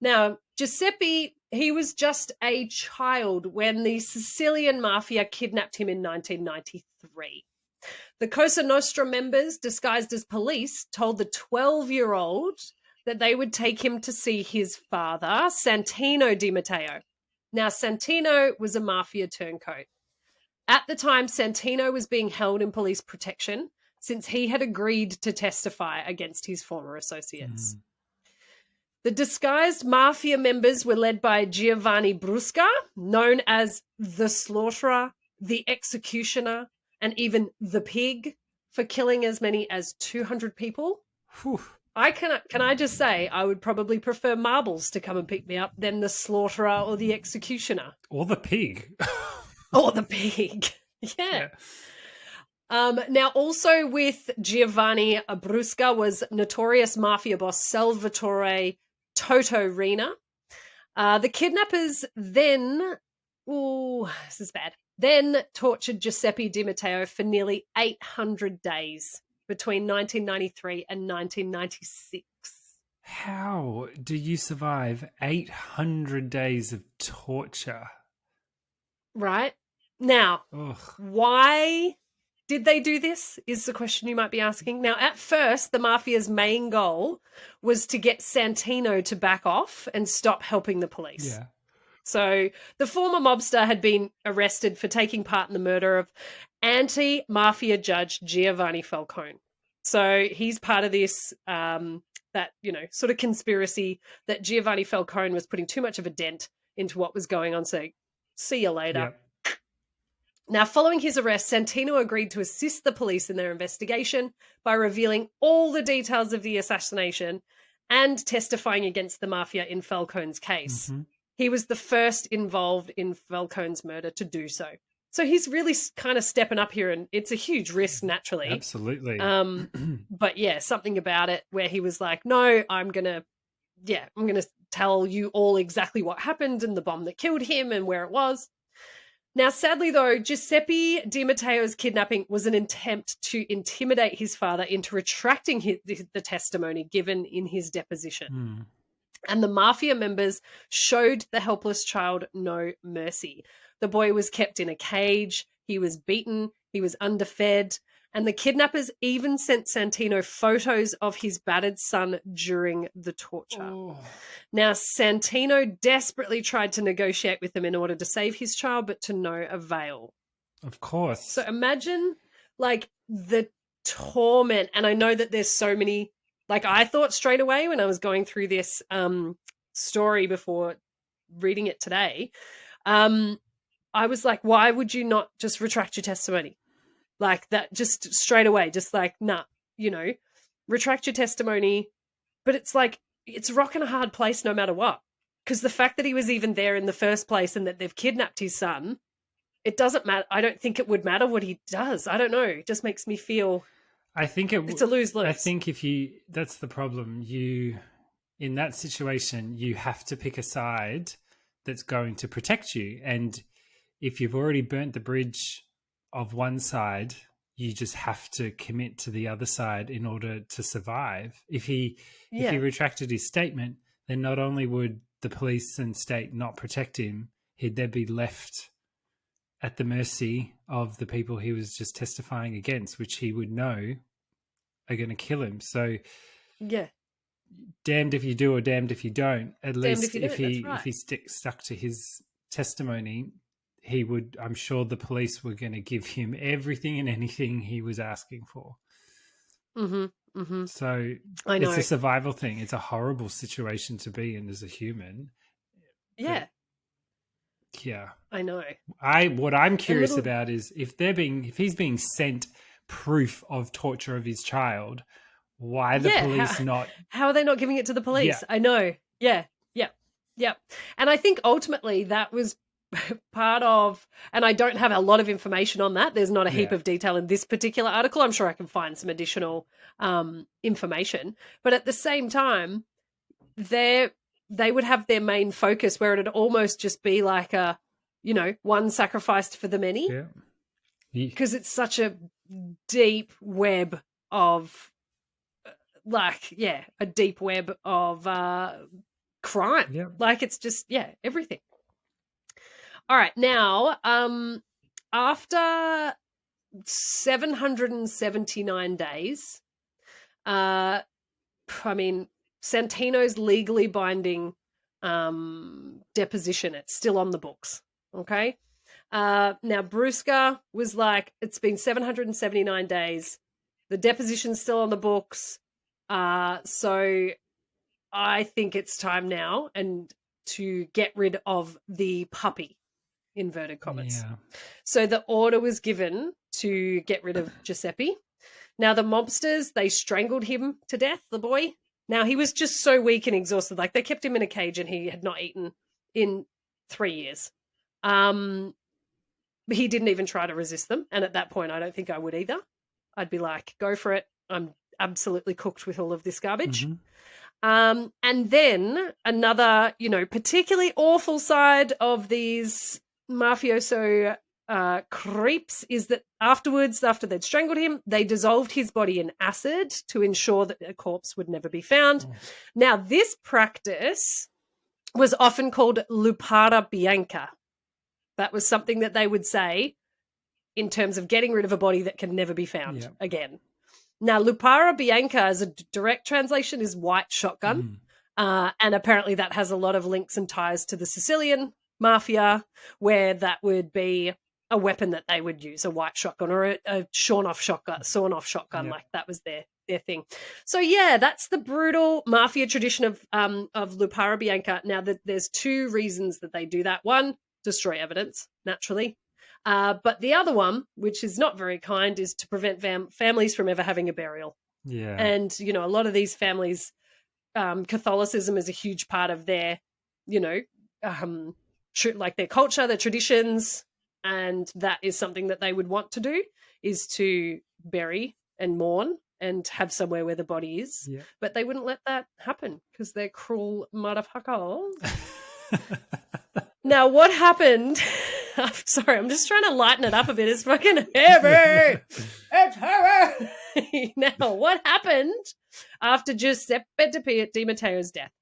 S1: Now, Giuseppe, he was just a child when the Sicilian mafia kidnapped him in 1993. The Cosa Nostra members, disguised as police, told the 12-year-old that they would take him to see his father, Santino Di Matteo. Now, Santino was a mafia turncoat. At the time, Santino was being held in police protection since he had agreed to testify against his former associates. The disguised mafia members were led by Giovanni Brusca, known as the Slaughterer, the Executioner, and even the Pig, for killing as many as 200 people.
S2: Whew.
S1: Can I just say I would probably prefer Marbles to come and pick me up than the Slaughterer or the Executioner.
S2: Or the Pig.
S1: Or the Pig. Yeah. Now, also with Giovanni Brusca was notorious mafia boss Salvatore Toto Rina. The kidnappers then, this is bad, then tortured Giuseppe Di Matteo for nearly 800 days between 1993 and 1996.
S2: How do you survive 800 days of torture?
S1: Right? Now, why did they do this is the question you might be asking. Now, at first, the mafia's main goal was to get Santino to back off and stop helping the police.
S2: Yeah.
S1: So the former mobster had been arrested for taking part in the murder of anti-mafia judge Giovanni Falcone. So he's part of this, sort of conspiracy that Giovanni Falcone was putting too much of a dent into what was going on. So see you later.
S2: Yep.
S1: Now, following his arrest, Santino agreed to assist the police in their investigation by revealing all the details of the assassination and testifying against the mafia in Falcone's case. Mm-hmm. He was the first involved in Falcone's murder to do so. So he's really kind of stepping up here, and it's a huge risk, naturally.
S2: Absolutely.
S1: But yeah, something about it where he was like, no, I'm going to tell you all exactly what happened and the bomb that killed him and where it was. Now, sadly, though, Giuseppe Di Matteo's kidnapping was an attempt to intimidate his father into retracting the testimony given in his deposition. And the mafia members showed the helpless child no mercy. The boy was kept in a cage, he was beaten, he was underfed, and the kidnappers even sent Santino photos of his battered son during the torture.
S2: Oh.
S1: Now, Santino desperately tried to negotiate with them in order to save his child, but to no avail.
S2: Of course.
S1: So imagine, like, the torment. And I know that there's so many, like, I thought straight away when I was going through this story before reading it today, I was like, why would you not just retract your testimony? Like that, just straight away, just like, nah, retract your testimony. But it's like, it's a rock and a hard place no matter what. Because the fact that he was even there in the first place and that they've kidnapped his son, it doesn't matter. I don't think it would matter what he does. I don't know. It just makes me feel it's a lose-lose.
S2: I think that's the problem. In that situation, you have to pick a side that's going to protect you. And if you've already burnt the bridge of one side, you just have to commit to the other side in order to survive. If he retracted his statement, then not only would the police and state not protect him, he'd then be left at the mercy of the people he was just testifying against, which he would know are going to kill him. So,
S1: yeah,
S2: damned if you do or damned if you don't. At least
S1: if he
S2: stuck to his testimony, he would. I'm sure the police were going to give him everything and anything he was asking for.
S1: Mm-hmm. Mm-hmm.
S2: So
S1: I know.
S2: It's a survival thing. It's a horrible situation to be in as a human.
S1: Yeah.
S2: Yeah.
S1: I know.
S2: What I'm curious about is if he's being sent proof of torture of his child, why the police not?
S1: How are they not giving it to the police?
S2: Yeah.
S1: I know. Yeah. And I think ultimately that was part of, and I don't have a lot of information on that. There's not a heap of detail in this particular article. I'm sure I can find some additional information. But at the same time, they would have their main focus where it'd almost just be like one sacrificed for the many.
S2: Yeah.
S1: Because it's such a deep web of a deep web of crime.
S2: Yeah.
S1: Like it's just, everything. All right. Now, after 779 days, Santino's legally binding deposition, it's still on the books. Okay. Now, Brusca was like, it's been 779 days. The deposition's still on the books. So I think it's time now to get rid of the puppy, inverted commas.
S2: Yeah.
S1: So the order was given to get rid of Giuseppe. Now, the mobsters, they strangled him to death, the boy. Now, he was just so weak and exhausted. Like, they kept him in a cage and he had not eaten in 3 years. He didn't even try to resist them. And at that point, I don't think I would either. I'd be like, go for it. I'm absolutely cooked with all of this garbage.
S2: Mm-hmm.
S1: And then another, particularly awful side of these mafioso creeps is that afterwards, after they'd strangled him, they dissolved his body in acid to ensure that a corpse would never be found. Oh. Now, this practice was often called lupara bianca. That was something that they would say in terms of getting rid of a body that can never be found again. Now, lupara bianca, as a direct translation, is white shotgun. And apparently that has a lot of links and ties to the Sicilian mafia, where that would be a weapon that they would use, a white shotgun or a sawn-off shotgun. Like that was their thing. So, that's the brutal mafia tradition of lupara bianca. Now, there's two reasons that they do that. One, destroy evidence, naturally. But the other one, which is not very kind, is to prevent families from ever having a burial. Yeah. And, a lot of these families, Catholicism is a huge part of their, like their culture, their traditions. And that is something that they would want to do, is to bury and mourn and have somewhere where the body is. Yeah. But they wouldn't let that happen because they're cruel motherfuckers. Now, what happened I'm sorry, I'm just trying to lighten it up a bit. It's fucking heavy. It's heavy. Now, what happened after Giuseppe Di Matteo's death?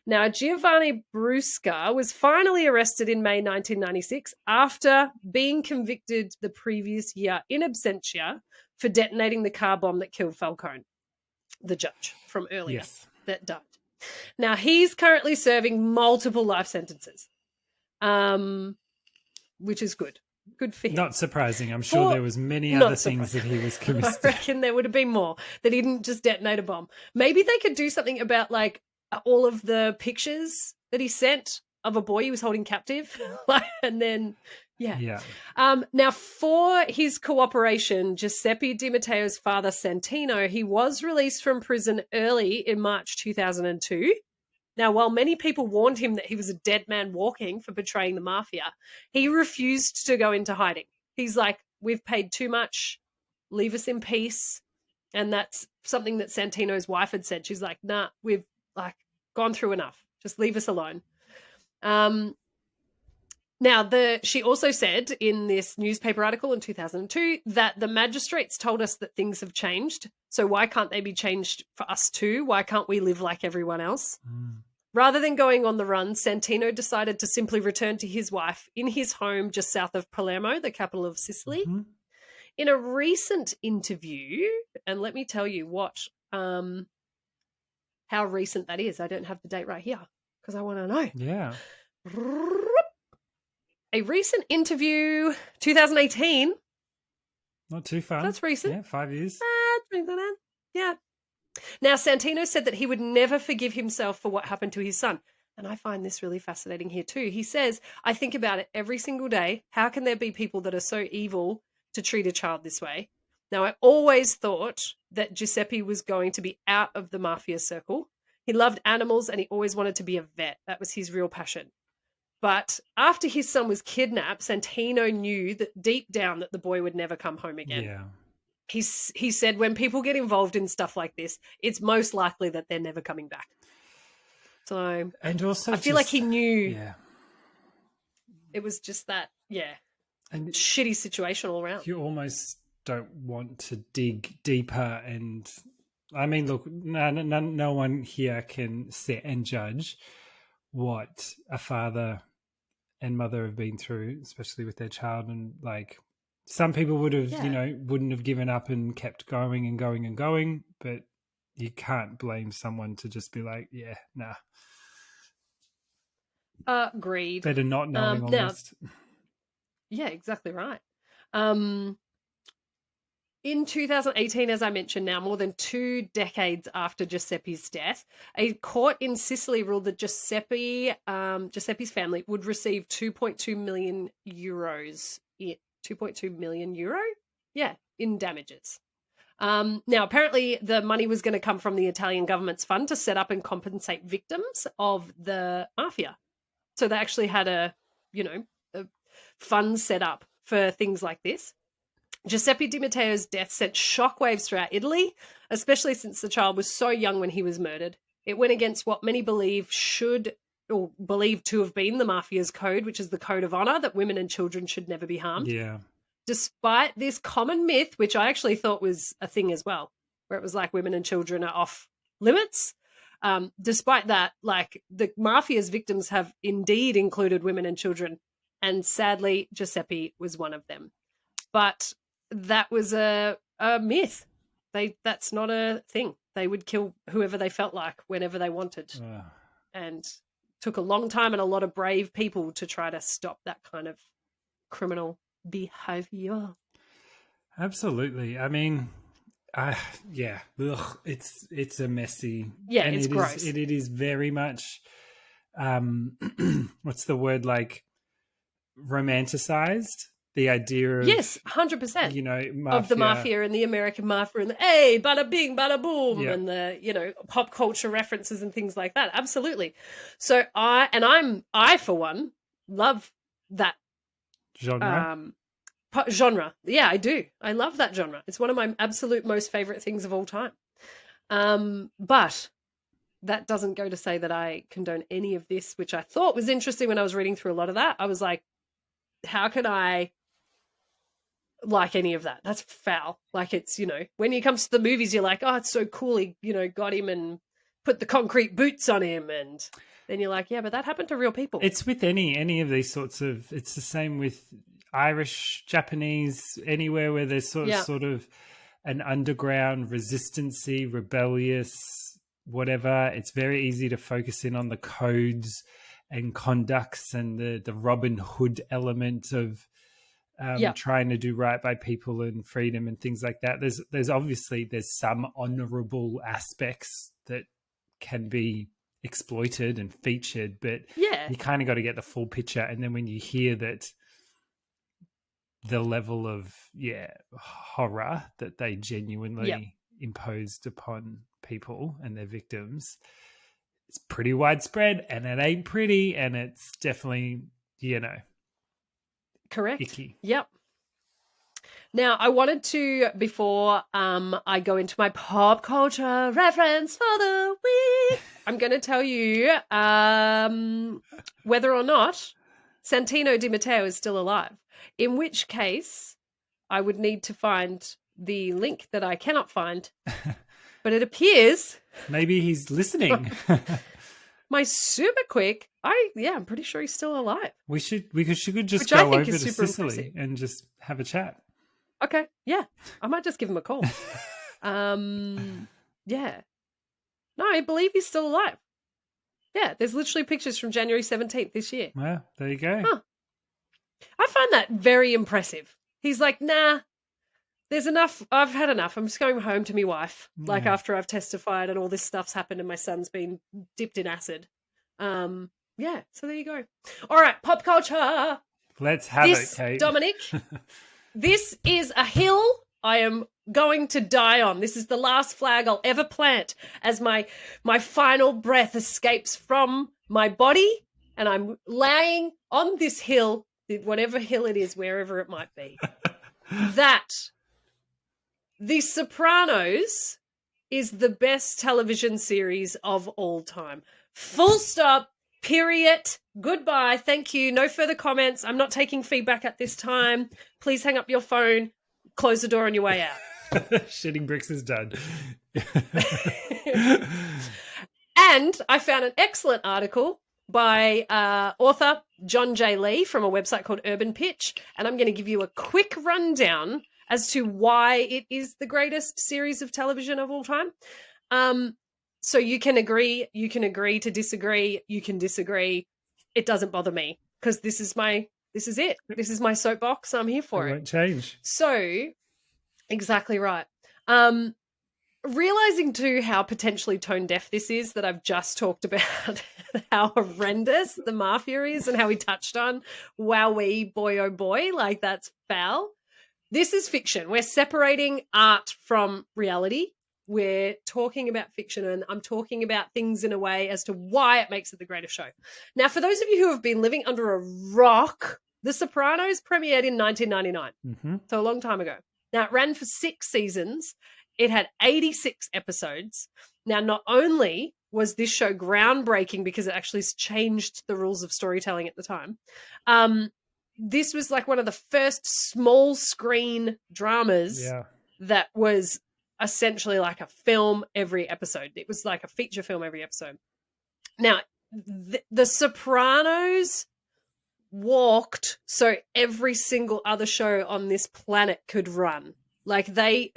S1: Now, Giovanni Brusca was finally arrested in May 1996 after being convicted the previous year in absentia for detonating the car bomb that killed Falcone, the judge from earlier that died. Now, he's currently serving multiple life sentences, which is good. Good for him.
S2: Not surprising. I'm sure there was many other things that he was convicted.
S1: I reckon there would have been more, that he didn't just detonate a bomb. Maybe they could do something about, like, all of the pictures that he sent of a boy he was holding captive. And then, yeah. Now, for his cooperation, Giuseppe Di Matteo's father, Santino, he was released from prison early in March 2002. Now, while many people warned him that he was a dead man walking for betraying the mafia, he refused to go into hiding. He's like, we've paid too much, leave us in peace. And that's something that Santino's wife had said. She's like, nah, we've gone through enough. Just leave us alone. Now, she also said in this newspaper article in 2002 that the magistrates told us that things have changed. So why can't they be changed for us too? Why can't we live like everyone else? Rather than going on the run, Santino decided to simply return to his wife in his home just south of Palermo, the capital of Sicily. In a recent interview, and let me tell you how recent that is. I don't have the date right here because I want to know.
S2: Yeah.
S1: A recent interview, 2018.
S2: Not too far.
S1: That's recent.
S2: Yeah, 5 years.
S1: Yeah. Now, Santino said that he would never forgive himself for what happened to his son. And I find this really fascinating here too. He says, I think about it every single day. How can there be people that are so evil to treat a child this way? Now, I always thought that Giuseppe was going to be out of the mafia circle. He loved animals and he always wanted to be a vet. That was his real passion. But after his son was kidnapped, Santino knew that deep down that the boy would never come home again.
S2: Yeah.
S1: He said when people get involved in stuff like this, it's most likely that they're never coming back. So,
S2: and also
S1: I feel like he knew.
S2: Yeah.
S1: It was just that,
S2: and
S1: shitty situation all around.
S2: You almost don't want to dig deeper. And I mean, look, no one here can sit and judge what a father and mother have been through, especially with their child. And like, some people would have, wouldn't have given up and kept going and going and going, but you can't blame someone to just be like, yeah, nah.
S1: Agreed.
S2: Better not knowing almost.
S1: Yeah, exactly right. In 2018, as I mentioned now, more than 2 decades after Giuseppe's death, a court in Sicily ruled that Giuseppe's family would receive 2.2 million euros. 2.2 million euro? Yeah, in damages. Now, apparently the money was going to come from the Italian government's fund to set up and compensate victims of the mafia. So they actually had a fund set up for things like this. Giuseppe Di Matteo's death sent shockwaves throughout Italy, especially since the child was so young when he was murdered. It went against what many believe believed to have been the mafia's code, which is the code of honor, that women and children should never be harmed.
S2: Yeah.
S1: Despite this common myth, which I actually thought was a thing as well, where it was like women and children are off limits. Despite that, like, the mafia's victims have indeed included women and children, and sadly, Giuseppe was one of them. But that was a myth. That's not a thing. They would kill whoever they felt like whenever they wanted. And took a long time and a lot of brave people to try to stop that kind of criminal behavior.
S2: Absolutely. I mean, it's a messy.
S1: Yeah,
S2: and
S1: it's gross.
S2: It is very much, what's the word, like, romanticized. The idea of,
S1: yes, 100%.
S2: Mafia.
S1: Of the mafia and the American mafia and the hey, bada bing, bada boom,
S2: yeah.
S1: and the pop culture references and things like that. Absolutely. So I for one love that
S2: genre.
S1: Genre. Yeah, I do. I love that genre. It's one of my absolute most favorite things of all time. But that doesn't go to say that I condone any of this, which I thought was interesting when I was reading through a lot of that. I was like, how can I like any of that? That's foul. Like, it's, when it comes to the movies, you're like, oh, it's so cool. He, got him and put the concrete boots on him. And then you're like, yeah, but that happened to real people.
S2: It's with any of these sorts of, it's the same with Irish, Japanese, anywhere where there's sort of an underground resistancy, rebellious, whatever. It's very easy to focus in on the codes and conducts and the Robin Hood element of trying to do right by people and freedom and things like that. There's obviously some honorable aspects that can be exploited and featured, but you kind of got to get the full picture. And then when you hear that the level of horror that they genuinely imposed upon people and their victims, it's pretty widespread, and it ain't pretty, and it's definitely
S1: correct.
S2: Icky.
S1: Yep. Now, I wanted to, before I go into my pop culture reference for the week, I'm going to tell you whether or not Santino Di Matteo is still alive, in which case I would need to find the link that I cannot find, but it appears...
S2: Maybe he's listening.
S1: My super quick, I'm pretty sure he's still alive.
S2: We could just
S1: Which
S2: go over to Sicily and just have a chat.
S1: Okay, yeah. I might just give him a call. Yeah. No, I believe he's still alive. Yeah, there's literally pictures from January 17th this year.
S2: Well, there you go.
S1: Huh. I find that very impressive. He's like, nah, there's enough. I've had enough. I'm just going home to my wife. Like, after I've testified and all this stuff's happened and my son's been dipped in acid. Yeah, so there you go. All right, pop culture.
S2: Let's have it, Kate.
S1: Dominic, this is a hill I am going to die on. This is the last flag I'll ever plant as my final breath escapes from my body, and I'm laying on this hill, whatever hill it is, wherever it might be. That The Sopranos is the best television series of all time. Full stop, period, goodbye, thank you, no further comments. I'm not taking feedback at this time. Please hang up your phone, close the door on your way out.
S2: Shitting bricks is done.
S1: And I found an excellent article by author John J. Lee from a website called Urban Pitch, and I'm going to give you a quick rundown as to why it is the greatest series of television of all time. So you can agree to disagree, you can disagree. It doesn't bother me because this is it. This is my soapbox. I'm here for it.
S2: It won't change.
S1: So, exactly right. Realizing too how potentially tone deaf this is that I've just talked about, how horrendous the mafia is and how we touched on, wowee, boy oh boy, like that's foul. This is fiction. We're separating art from reality. We're talking about fiction, and I'm talking about things in a way as to why it makes it the greatest show. Now, for those of you who have been living under a rock, The Sopranos premiered in 1999, so a long time ago. Now, it ran for 6 seasons. It had 86 episodes. Now, not only was this show groundbreaking because it actually changed the rules of storytelling at the time, this was like one of the first small screen dramas that was essentially like a film every episode. It was like a feature film every episode. Now, the Sopranos walked so every single other show on this planet could run. Like they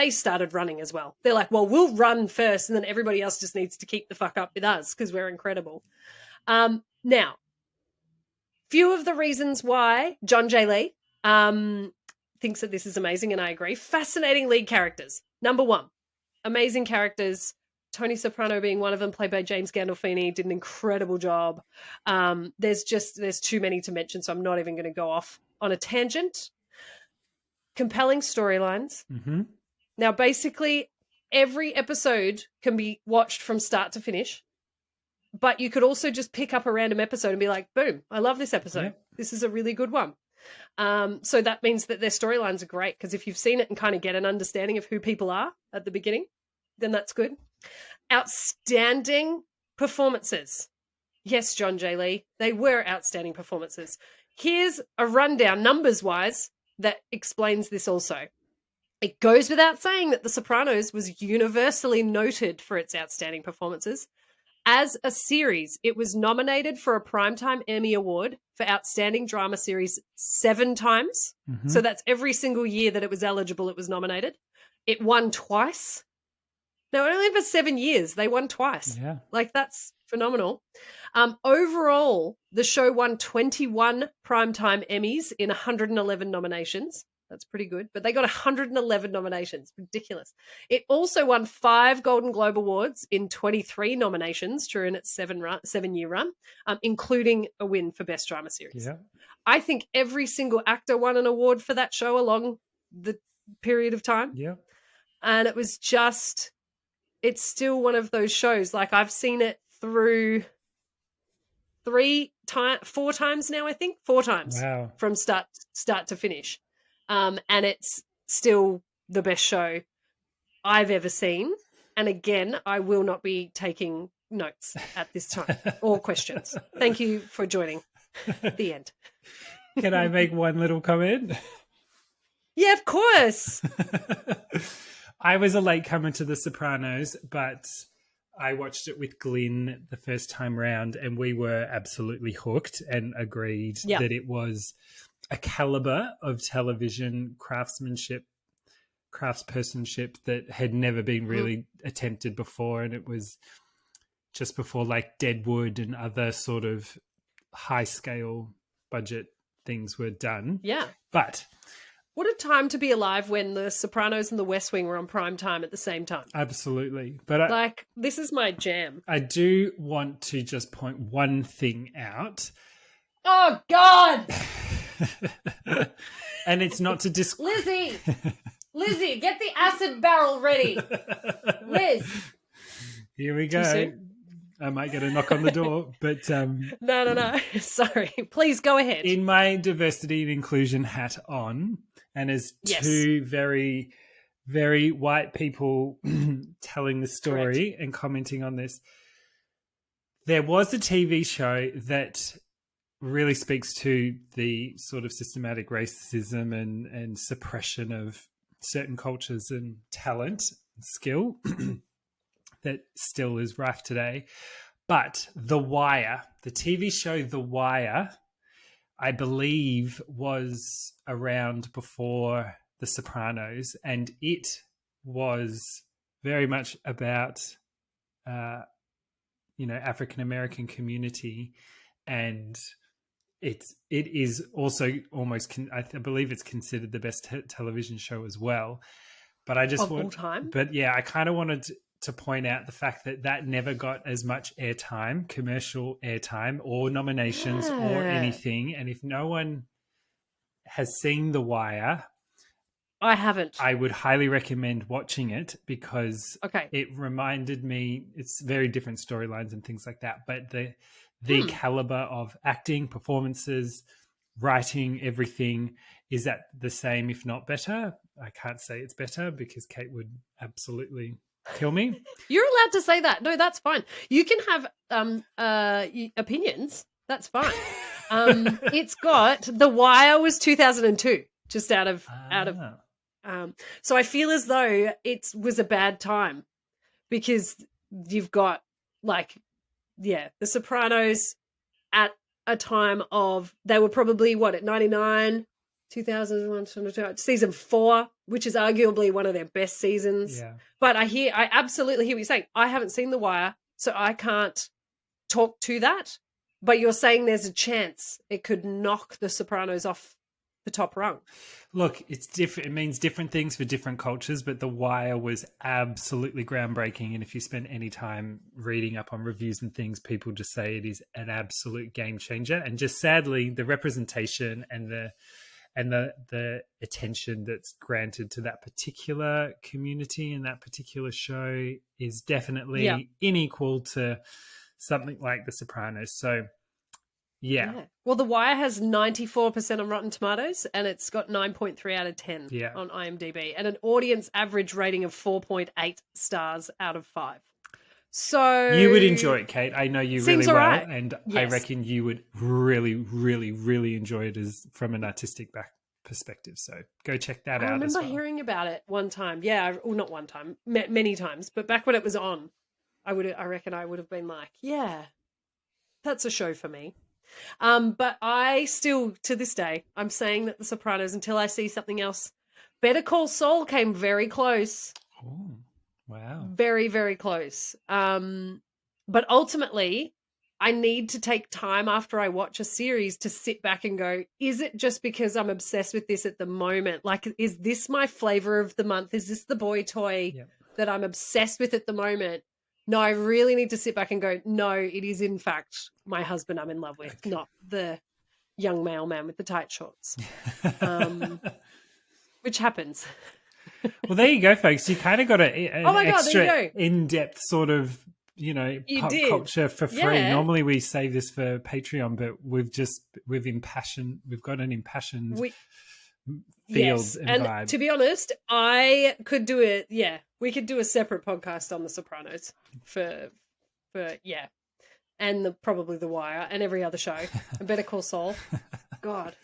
S1: started running as well. They're like, well, we'll run first, and then everybody else just needs to keep the fuck up with us because we're incredible. Now, few of the reasons why John J. Lee thinks that this is amazing, and I agree. Fascinating lead characters. Number 1, amazing characters. Tony Soprano being one of them, played by James Gandolfini, did an incredible job. There's too many to mention, so I'm not even going to go off on a tangent. Compelling storylines. Now, basically, every episode can be watched from start to finish, but you could also just pick up a random episode and be like, boom, I love this episode. Yeah. This is a really good one. So that means that their storylines are great, because if you've seen it and kind of get an understanding of who people are at the beginning, then that's good. Outstanding performances. Yes, John J. Lee, they were outstanding performances. here's a rundown, numbers-wise, that explains this also. It goes without saying that The Sopranos was universally noted for its outstanding performances. As a series, it was nominated for a Primetime Emmy Award for Outstanding Drama Series 7 times.
S2: Mm-hmm.
S1: So that's every single year that it was eligible, it was nominated. It won twice. Now, only for 7 years, they won twice.
S2: Yeah.
S1: Like, that's phenomenal. Overall, the show won 21 Primetime Emmys in 111 nominations. That's pretty good. But they got 111 nominations. Ridiculous. It also won 5 Golden Globe Awards in 23 nominations during its 7-year run, including a win for Best Drama Series.
S2: Yeah.
S1: I think every single actor won an award for that show along the period of time.
S2: Yeah.
S1: And it was just, it's still one of those shows. Like, I've seen it through 4 times now, I think. 4 times.
S2: Wow.
S1: From start to finish. And it's still the best show I've ever seen. And again, I will not be taking notes at this time or questions. Thank you for joining. The end.
S2: Can I make one little comment?
S1: Yeah, of course.
S2: I was a latecomer to The Sopranos, but I watched it with Glyn the first time round, and we were absolutely hooked and agreed that it was a caliber of television craftsmanship, craftspersonship that had never been really attempted before. And it was just before like Deadwood and other sort of high scale budget things were done.
S1: Yeah.
S2: But
S1: what a time to be alive when The Sopranos and The West Wing were on prime time at the same time.
S2: Absolutely. But
S1: this is my jam.
S2: I do want to just point one thing out.
S1: Oh, God.
S2: And it's not to
S1: Lizzie, get the acid barrel ready. Liz.
S2: Here we go. I might get a knock on the door, but
S1: No. Sorry. Please go ahead.
S2: In my diversity and inclusion hat on, and as two very, very white people telling the story and commenting on this, there was a TV show that really speaks to the sort of systematic racism and suppression of certain cultures and talent and skill that still is rife today. But The Wire, the TV show The Wire, I believe was around before The Sopranos, and it was very much about, African-American community, and it is also almost, I believe it's considered the best television show as well. But I just
S1: of all time.
S2: But yeah, I kind of wanted to point out the fact that never got as much airtime, commercial airtime, or nominations or anything. And if no one has seen The Wire,
S1: I haven't.
S2: I would highly recommend watching it because it reminded me, it's very different storylines and things like that, but the caliber of acting, performances, writing, everything is at the same, if not better. I can't say it's better because Kate would absolutely kill me.
S1: You're allowed to say that. No, that's fine. You can have opinions. That's fine. It's got The Wire was 2002, just out of. So I feel as though it was a bad time because you've got The Sopranos at a time of, they were probably at 99, 2001, season 4, which is arguably one of their best seasons.
S2: Yeah.
S1: But I absolutely hear what you're saying. I haven't seen The Wire, so I can't talk to that. But you're saying there's a chance it could knock The Sopranos off the top rung. Look,
S2: it's different. It means different things for different cultures, but The Wire was absolutely groundbreaking. And if you spend any time reading up on reviews and things, people just say it is an absolute game changer. And just sadly, the representation and the attention that's granted to that particular community and that particular show is definitely unequal to something like The Sopranos. So, yeah.
S1: Well, The Wire has 94% on Rotten Tomatoes, and it's got 9.3 out of 10 on IMDb, and an audience average rating of 4.8 stars out of 5. So
S2: you would enjoy it, Kate. I know you
S1: seems
S2: really well,
S1: all right.
S2: and I
S1: Yes.
S2: reckon you would really, really, really enjoy it as from an artistic perspective. So go check that
S1: I
S2: out as
S1: remember
S2: well.
S1: hearing about it one time. Yeah, well, not one time, many times. But back when it was on, I reckon I would have been like, yeah, that's a show for me. But I still, to this day, I'm saying that The Sopranos until I see something else. Better Call Saul came very close.
S2: Oh, wow.
S1: Very, very close. But ultimately, I need to take time after I watch a series to sit back and go, is it just because I'm obsessed with this at the moment? Like, is this my flavor of the month? Is this the boy toy that I'm obsessed with at the moment? No, I really need to sit back and go, no, it is in fact my husband I'm in love with, not the young mailman with the tight shorts, which happens.
S2: Well, there you go, folks. You kind of got an
S1: Oh my God, there
S2: extra
S1: you go.
S2: in-depth sort of, you pop
S1: did.
S2: culture for free.
S1: Yeah.
S2: Normally we save this for Patreon, but we've got an impassioned field and vibe.
S1: To be honest, I could do it. Yeah, we could do a separate podcast on The Sopranos for and probably The Wire and every other show. And Better Call Saul. God,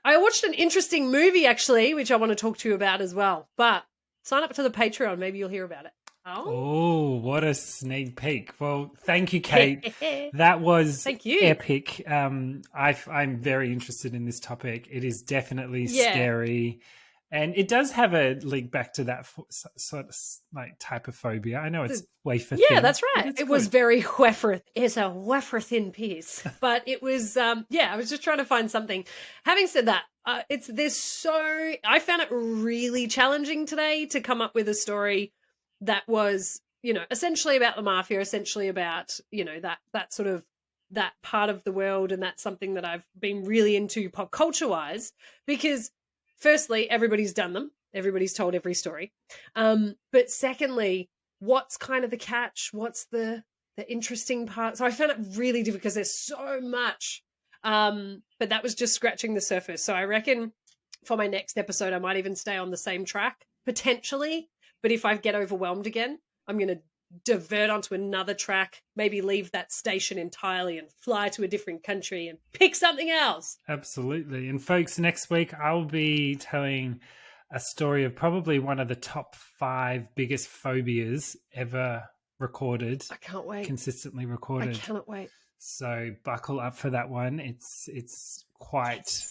S1: I watched an interesting movie actually, which I want to talk to you about as well. But sign up to the Patreon, maybe you'll hear about it.
S2: Oh, what a sneak peek. Well, thank you, Kate. That was epic. I'm very interested in this topic. It is definitely scary. And it does have a link back to that sort of like type of phobia. I know it's wafer thin.
S1: Yeah, that's right. It was very wafer. It's a wafer thin piece. But it was, I was just trying to find something. Having said that, I found it really challenging today to come up with a story that was, essentially about the mafia, essentially about, that sort of, that part of the world. And that's something that I've been really into pop culture wise, because firstly, everybody's done them. Everybody's told every story. But secondly, what's kind of the catch? What's the interesting part? So I found it really difficult because there's so much. But that was just scratching the surface. So I reckon for my next episode, I might even stay on the same track, potentially. But if I get overwhelmed again, I'm going to divert onto another track, maybe leave that station entirely and fly to a different country and pick something else.
S2: Absolutely. And folks, next week I'll be telling a story of probably one of the top 5 biggest phobias ever recorded.
S1: I can't wait.
S2: Consistently recorded.
S1: I cannot wait.
S2: So buckle up for that one. It's quite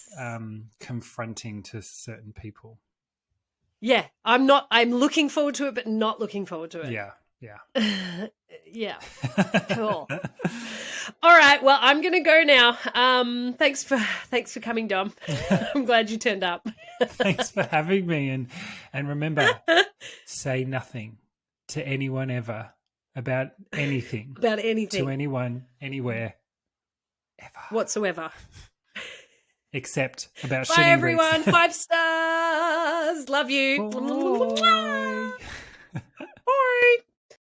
S2: confronting to certain people.
S1: Yeah, I'm looking forward to it, but not looking forward to it.
S2: Yeah.
S1: Yeah. Cool. All right. Well, I'm going to go now. Thanks for coming, Dom. I'm glad you turned up.
S2: Thanks for having me. And remember, say nothing to anyone ever about anything.
S1: About anything.
S2: To anyone, anywhere, ever.
S1: Whatsoever.
S2: Except about
S1: Bye,
S2: shitting
S1: everyone.
S2: bricks.
S1: 5 stars. Love you.
S2: Bye.